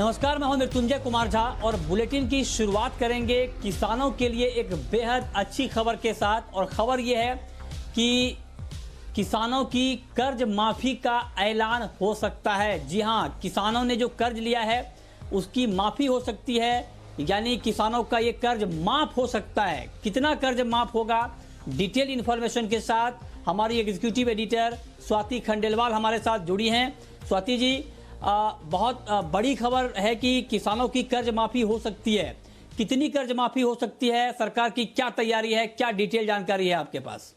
नमस्कार, मैं हूं मृत्युंजय कुमार झा और बुलेटिन की शुरुआत करेंगे किसानों के लिए एक बेहद अच्छी खबर के साथ। और खबर यह है कि किसानों की कर्ज माफी का ऐलान हो सकता है। जी हां, किसानों ने जो कर्ज लिया है उसकी माफी हो सकती है, यानी किसानों का ये कर्ज माफ हो सकता है। कितना कर्ज माफ होगा, डिटेल इंफॉर्मेशन के साथ हमारी एग्जीक्यूटिव एडिटर स्वाति खंडेलवाल हमारे साथ जुड़ी हैं। स्वाति जी, बहुत बड़ी खबर है कि किसानों की कर्ज माफी हो सकती है। कितनी कर्ज माफी हो सकती है, सरकार की क्या तैयारी है, क्या डिटेल जानकारी है आपके पास?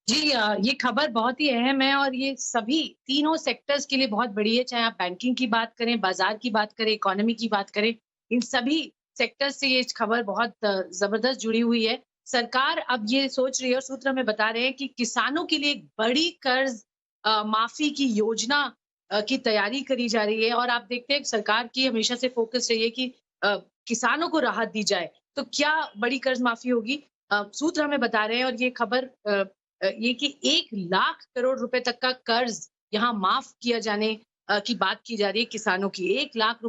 जी, ये खबर बहुत ही अहम है और ये सभी तीनों सेक्टर्स के लिए बहुत बड़ी है। चाहे आप बैंकिंग की बात करें, बाजार की बात करें, इकोनॉमी की बात करें, इन सभी सेक्टर्स से ये खबर बहुत जबरदस्त जुड़ी हुई है। सरकार अब ये सोच रही है और सूत्र हमें बता रहे हैं कि किसानों के लिए एक बड़ी कर्ज माफी की योजना की तैयारी करी जा रही है। और आप देखते हैं सरकार की हमेशा से फोकस रही है कि किसानों को राहत दी जाए। तो क्या बड़ी कर्ज माफी होगी? सूत्र हमें बता रहे हैं और ये खबर ये कि 1 लाख करोड़ रुपए तक का कर्ज यहाँ माफ किया जाने की बात की जा रही है किसानों की। 1 लाख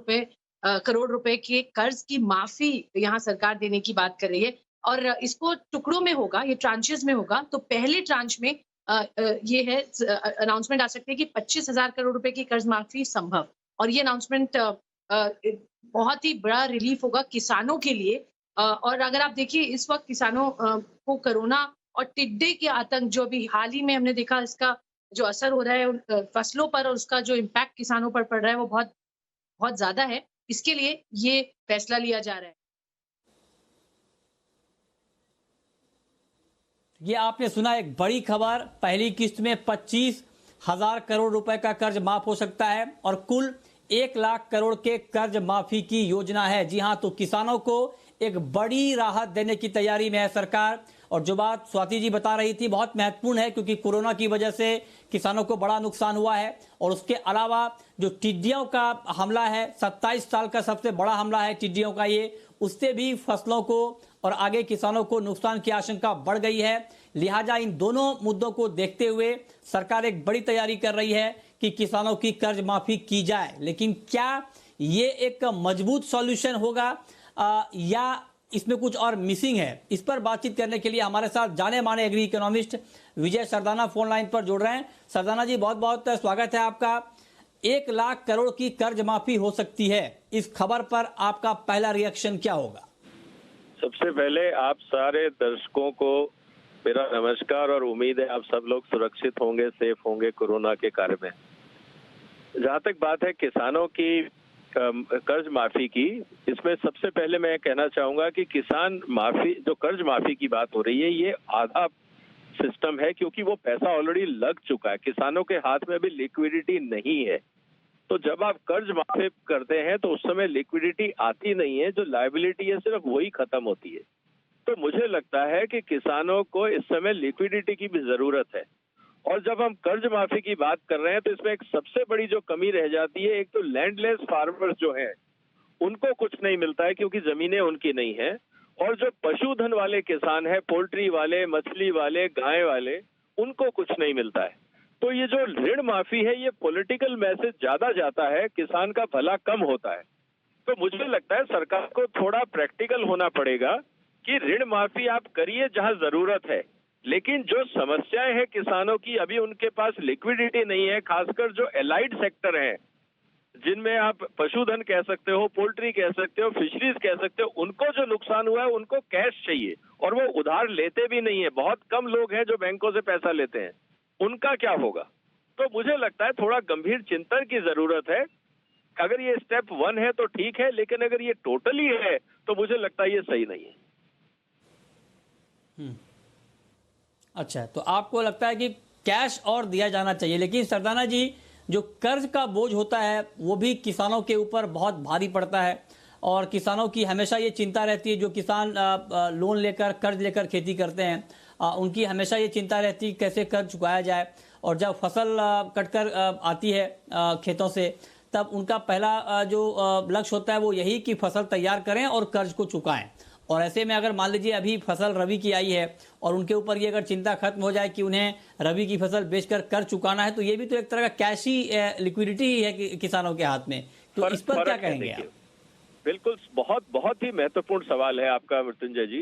करोड़ रुपए के कर्ज की माफी यहाँ सरकार देने की बात कर रही है। और इसको टुकड़ों में होगा, ये ट्रांचेस में होगा। तो पहले ट्रांच में ये है, अनाउंसमेंट आ सकती है कि 25,000 करोड़ रुपए की कर्ज माफी संभव। और ये अनाउंसमेंट बहुत ही बड़ा रिलीफ होगा किसानों के लिए। और अगर आप देखिए इस वक्त किसानों को कोरोना और टिड्डे के आतंक, जो अभी हाल ही में हमने देखा, इसका जो असर हो रहा है फसलों पर और उसका जो इम्पैक्ट किसानों पर पड़ रहा है वो बहुत बहुत ज्यादा है। इसके लिए ये फैसला लिया जा रहा है। ये आपने सुना एक बड़ी खबर। पहली किस्त में 25,000 करोड़ रुपए का कर्ज माफ हो सकता है और कुल 1 लाख करोड़ के कर्ज माफी की योजना है। जी हां, तो किसानों को एक बड़ी राहत देने की तैयारी में है सरकार। और जो बात स्वाति जी बता रही थी बहुत महत्वपूर्ण है, क्योंकि कोरोना की वजह से किसानों को बड़ा नुकसान हुआ है। और उसके अलावा जो टिड्डियों का हमला है, 27 साल का सबसे बड़ा हमला है टिड्डियों का ये, उससे भी फसलों को और आगे किसानों को नुकसान की आशंका बढ़ गई है। लिहाजा इन दोनों मुद्दों को देखते हुए सरकार एक बड़ी तैयारी कर रही है कि किसानों की कर्ज माफी की जाए। लेकिन क्या ये एक मजबूत सॉल्यूशन होगा या इसमें कुछ और मिसिंग है? इस पर बातचीत करने के लिए हमारे साथ जाने माने एग्री इकोनॉमिस्ट विजय सरदाना फोन लाइन पर जुड़ रहे हैं। सरदाना जी, बहुत बहुत स्वागत है आपका। 1 लाख करोड़ की कर्ज माफी हो सकती है, इस खबर पर आपका पहला रिएक्शन क्या होगा? सबसे पहले आप सारे दर्शकों को मेरा नमस्कार और उम्मीद है आप सब लोग सुरक्षित होंगे, सेफ होंगे कोरोना के कार्य में। जहाँ तक बात है किसानों की कर्ज माफी की, इसमें सबसे पहले मैं कहना चाहूंगा कि किसान माफी, जो कर्ज माफी की बात हो रही है, ये आधा सिस्टम है, क्योंकि वो पैसा ऑलरेडी लग चुका है। किसानों के हाथ में अभी लिक्विडिटी नहीं है। तो जब आप कर्ज माफी करते हैं तो उस समय लिक्विडिटी आती नहीं है, जो लायबिलिटी है सिर्फ वही खत्म होती है। तो मुझे लगता है कि किसानों को इस समय लिक्विडिटी की भी जरूरत है। और जब हम कर्ज माफी की बात कर रहे हैं तो इसमें एक सबसे बड़ी जो कमी रह जाती है, एक तो लैंडलेस फार्मर्स जो हैं उनको कुछ नहीं मिलता है क्योंकि जमीनें उनकी नहीं है। और जो पशुधन वाले किसान हैं, पोल्ट्री वाले, मछली वाले, गाय वाले, उनको कुछ नहीं मिलता है। तो ये जो ऋण माफी है, ये पॉलिटिकल मैसेज ज्यादा जाता है, किसान का भला कम होता है। तो मुझे लगता है सरकार को थोड़ा प्रैक्टिकल होना पड़ेगा कि ऋण माफी आप करिए जहां जरूरत है, लेकिन जो समस्याएं हैं किसानों की, अभी उनके पास लिक्विडिटी नहीं है। खासकर जो एलाइड सेक्टर हैं, जिनमें आप पशुधन कह सकते हो, पोल्ट्री कह सकते हो, फिशरीज कह सकते हो, उनको जो नुकसान हुआ है उनको कैश चाहिए और वो उधार लेते भी नहीं है। बहुत कम लोग हैं जो बैंकों से पैसा लेते हैं, उनका क्या होगा? तो मुझे लगता है थोड़ा गंभीर चिंतन की जरूरत है। अगर ये स्टेप 1 है तो ठीक है, लेकिन अगर ये टोटली है तो मुझे लगता है ये सही नहीं है। अच्छा, तो आपको लगता है कि कैश और दिया जाना चाहिए। लेकिन सरदाना जी, जो कर्ज का बोझ होता है वो भी किसानों के ऊपर बहुत भारी पड़ता है और किसानों की हमेशा ये चिंता रहती है। जो किसान लोन लेकर, कर्ज लेकर खेती करते हैं, उनकी हमेशा ये चिंता रहती है कैसे कर्ज चुकाया जाए। और जब फसल कटकर आती है खेतों से, तब उनका पहला जो लक्ष्य होता है वो यही कि फसल तैयार करें और कर्ज को चुकाएं। और ऐसे में अगर मान लीजिए अभी फसल रबी की आई है और उनके ऊपर ये अगर चिंता खत्म हो जाए कि उन्हें रबी की फसल बेचकर कर चुकाना है, तो ये भी तो एक तरह का कैश ही लिक्विडिटी ही है किसानों के हाथ में। तो इस पर क्या कहेंगे आप? बिल्कुल, बहुत बहुत ही महत्वपूर्ण सवाल है आपका मृत्युंजय जी।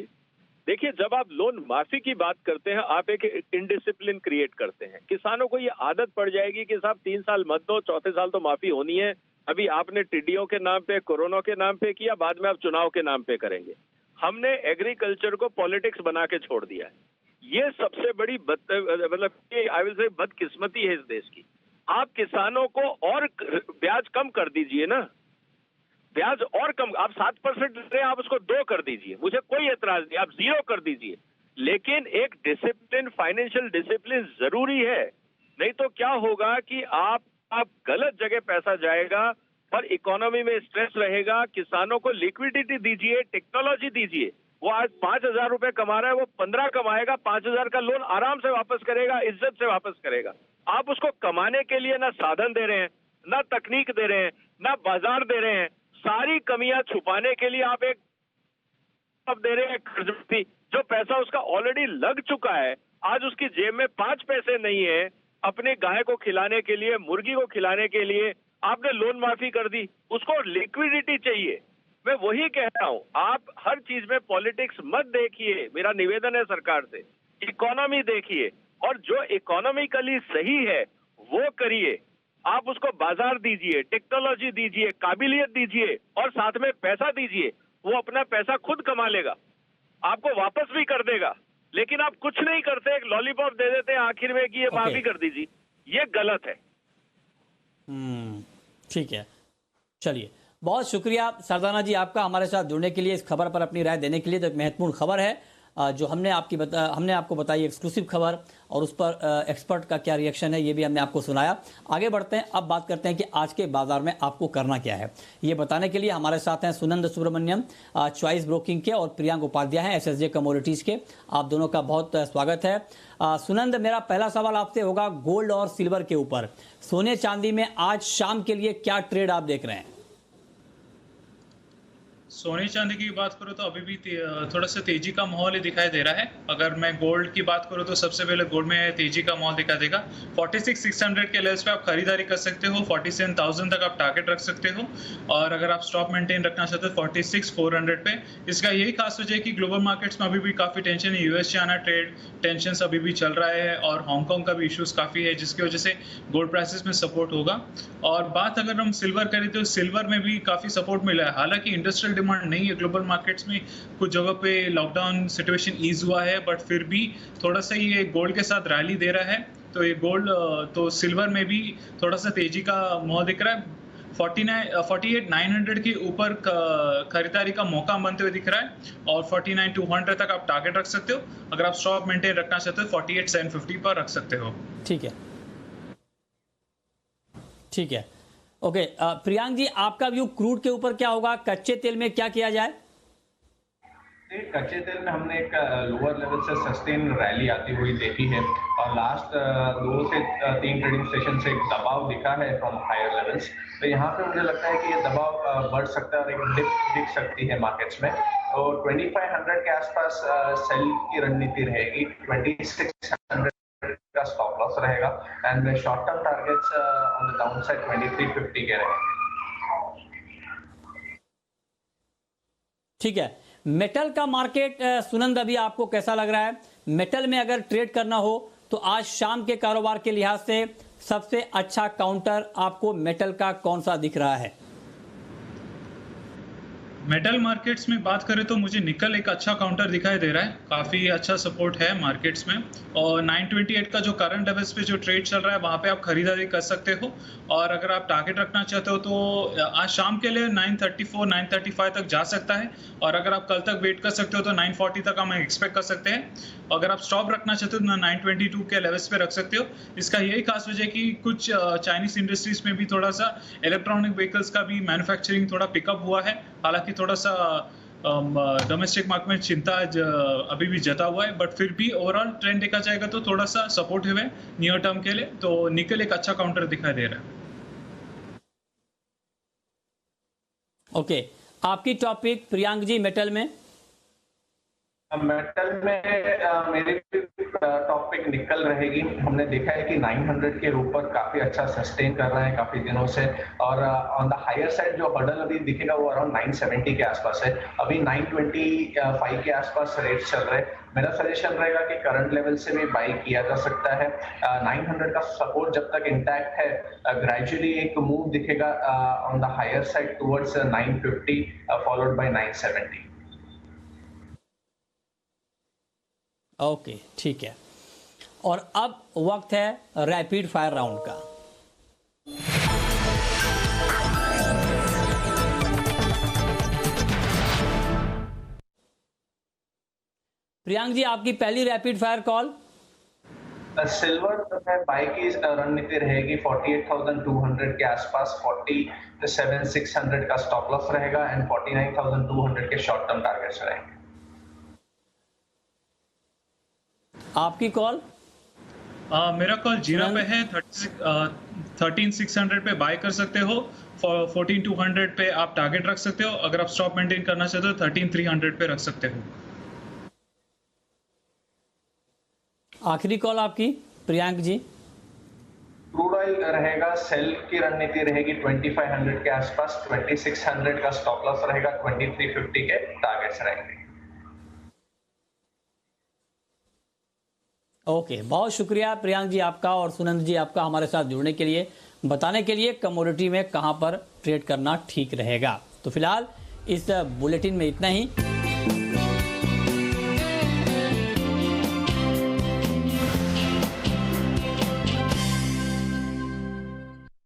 देखिए, जब आप लोन माफी की बात करते हैं, आप एक इनडिसिप्लिन क्रिएट करते हैं। किसानों को ये आदत पड़ जाएगी कि साहब 3 साल मत दो, चौथे साल तो माफी होनी है। अभी आपने टिड्डियों के नाम पे, कोरोना के नाम पे किया, बाद में आप चुनाव के नाम पे करेंगे। हमने एग्रीकल्चर को पॉलिटिक्स बना के छोड़ दिया है। ये सबसे बड़ी आई विल से बदकिस्मती है इस देश की। आप किसानों को और ब्याज कम कर दीजिए ना, ब्याज और कम। आप 7% दे रहे हैं, आप उसको 2 कर दीजिए, मुझे कोई एतराज नहीं, आप 0 कर दीजिए। लेकिन एक डिसिप्लिन, फाइनेंशियल डिसिप्लिन जरूरी है। नहीं तो क्या होगा कि आप गलत जगह पैसा जाएगा और इकोनॉमी में स्ट्रेस रहेगा। किसानों को लिक्विडिटी दीजिए, टेक्नोलॉजी दीजिए। वो आज 5,000 रुपए कमा रहा है, वो 15 कमाएगा, 5,000 का लोन आराम से वापस करेगा, इज्जत से वापस करेगा। आप उसको कमाने के लिए ना साधन दे रहे हैं, ना तकनीक दे रहे हैं, ना बाजार दे रहे हैं। सारी कमियां छुपाने के लिए आप एक दे रहे हैं कर्ज भी, जो पैसा उसका ऑलरेडी लग चुका है। आज उसकी जेब में 5 पैसे नहीं है अपने गाय को खिलाने के लिए, मुर्गी को खिलाने के लिए। आपने लोन माफी कर दी, उसको लिक्विडिटी चाहिए। मैं वही कह रहा हूं, आप हर चीज में पॉलिटिक्स मत देखिए। मेरा निवेदन है सरकार से, इकोनॉमी देखिए, और जो इकोनॉमिकली सही है वो करिए। आप उसको बाजार दीजिए, टेक्नोलॉजी दीजिए, काबिलियत दीजिए और साथ में पैसा दीजिए। वो अपना पैसा खुद कमा लेगा, आपको वापस भी कर देगा। लेकिन आप कुछ नहीं करते, एक लॉलीपॉप दे देते हैं आखिर में कि ये माफी कर दीजिए, ये गलत है। ठीक है, चलिए, बहुत शुक्रिया सरदाना जी आपका हमारे साथ जुड़ने के लिए, इस खबर पर अपनी राय देने के लिए। तो एक महत्वपूर्ण खबर है जो हमने आपको बताई, एक्सक्लूसिव खबर, और उस पर एक्सपर्ट का क्या रिएक्शन है ये भी हमने आपको सुनाया। आगे बढ़ते हैं, अब बात करते हैं कि आज के बाजार में आपको करना क्या है। ये बताने के लिए हमारे साथ हैं सुनंद सुब्रमण्यम चॉइस ब्रोकिंग के और प्रियांक उपाध्याय हैं SSJ कमोडिटीज के। आप दोनों का बहुत स्वागत है। सुनंद, मेरा पहला सवाल आपसे होगा गोल्ड और सिल्वर के ऊपर। सोने चांदी में आज शाम के लिए क्या ट्रेड आप देख रहे हैं? सोने चांदी की बात करूँ तो अभी भी थोड़ा सा तेजी का माहौल ही दिखाई दे रहा है। अगर मैं गोल्ड की बात करूँ तो सबसे पहले गोल्ड में तेजी का माहौल दिखा देगा। 46,600 के लेवल्स पे आप खरीदारी कर सकते हो, 47,000 तक आप टारगेट रख सकते हो। और अगर आप स्टॉप मेंटेन रखना चाहते हो 46,400 पे। इसका यही खास वजह है कि ग्लोबल मार्केट्स में अभी भी काफी टेंशन है। यूएस चाइना ट्रेड टेंशन अभी भी चल रहा है और हांगकांग का भी इश्यूज काफी है, जिसकी वजह से गोल्ड प्राइसेस में सपोर्ट होगा। और बात अगर हम सिल्वर करें तो सिल्वर में भी काफी सपोर्ट मिला है। हालांकि इंडस्ट्रियल डिमांड नहीं है ग्लोबल मार्केट्स में, कुछ जगह पे लॉकडाउन सिचुएशन ईज हुआ है, बट फिर भी थोड़ा सा ये गोल्ड के साथ रैली दे रहा है। तो ये गोल्ड तो सिल्वर में भी थोड़ा सा तेजी का माहौल दिख रहा है। 48,900 के ऊपर खरीदारी का मौका बनते हुए दिख रहा है और 49,200 तक आप टारगेट रख सकते हो। अगर आप स्टॉप मेंटेन रखना चाहते हो 48,750 पर रख सकते हो। ठीक है, ठीक है, ओके। प्रियांक जी, आपका व्यू क्रूड के ऊपर क्या होगा? कच्चे तेल में क्या किया जाए? कच्चे तेल में हमने एक लोअर लेवल से सस्टेन रैली आती हुई देखी है और लास्ट 2 से 3 ट्रेडिंग सेशन से एक दबाव दिखा है फ्रॉम हायर लेवल्स। तो यहाँ पे मुझे लगता है कि ये दबाव बढ़ सकता है और एक डिप दिख सकती है मार्केट्स में। तो 2500 के आसपास सेल की रणनीति रहेगी, 2600 का स्टॉप लॉस रहेगा and short term targets on the down side 2350 के रहेंगे। ठीक है, मेटल का मार्केट सुनंद अभी आपको कैसा लग रहा है? मेटल में अगर ट्रेड करना हो तो आज शाम के कारोबार के लिहाज से सबसे अच्छा काउंटर आपको मेटल का कौन सा दिख रहा है? मेटल मार्केट्स में बात करें तो मुझे निकल एक अच्छा काउंटर दिखाई दे रहा है, काफ़ी अच्छा सपोर्ट है मार्केट्स में। और 928 का जो करंट लेवल्स पे जो ट्रेड चल रहा है वहाँ पे आप खरीदारी कर सकते हो। और अगर आप टारगेट रखना चाहते हो तो आज शाम के लिए 934, 935 तक जा सकता है। और अगर आप कल तक वेट कर सकते हो तो 940 तक हम एक्सपेक्ट कर सकते हैं। अगर आप स्टॉप रखना चाहते हो तो 922 के लेवल्स पे रख सकते हो। इसका यही खास वजह है कि कुछ चाइनीज इंडस्ट्रीज में भी थोड़ा सा इलेक्ट्रॉनिक व्हीकल्स का भी मैन्युफैक्चरिंग थोड़ा पिकअप हुआ है। हालांकि थोड़ा सा डोमेस्टिक मार्केट में चिंता अभी भी जता हुआ है, बट फिर भी ओवरऑल ट्रेंड देखा जाएगा तो थोड़ा सा सपोर्टिव है नियर टर्म के लिए। तो निकल एक अच्छा काउंटर दिखाई दे रहा है। ओके, आपकी टॉपिक प्रियांक जी मेटल में। मेटल में मेरी टॉपिक निकल रहेगी। हमने देखा है कि 900 के ऊपर काफी अच्छा सस्टेन कर रहे हैं काफी दिनों से, और ऑन द हायर साइड जो हर्डल अभी दिखेगा वो अराउंड 970 के आसपास है। अभी 925 के आसपास रेट चल रहे हैं। मेरा सजेशन रहेगा कि करंट लेवल से भी बाई किया जा सकता है। 900 का सपोर्ट जब तक इंटैक्ट है, ग्रेजुअली एक मूव दिखेगा on the higher side towards 950 followed by 970। Okay, ठीक है। और अब वक्त है रैपिड फायर राउंड का। प्रियांक जी, आपकी पहली रैपिड फायर कॉल। सिल्वर में बाई की रणनीति रहेगी 48,200 के आसपास। 47,600 का स्टॉप लॉस रहेगा एंड 49,200 के शॉर्ट टर्म टारगेट्स रहेंगे। आपकी कॉल? मेरा कॉल जीरा पे है। 13,600 पे बाय कर सकते हो। 14,200 पे आप टारगेट रख सकते हो। अगर आप स्टॉप मेंटेन करना चाहते हो 13,300 पे रख सकते हो। आखिरी कॉल आपकी प्रियांक जी। क्रूड ऑयल रहेगा, सेल की रणनीति रहेगी 2500 के आसपास। 2600 का स्टॉप लॉस रहेगा, 2350 के टारगेट्स रहेंगे। ओके, बहुत शुक्रिया प्रियांक जी आपका और सुनंद जी आपका हमारे साथ जुड़ने के लिए, बताने के लिए कमोडिटी में कहां पर ट्रेड करना ठीक रहेगा। तो फिलहाल इस बुलेटिन में इतना ही।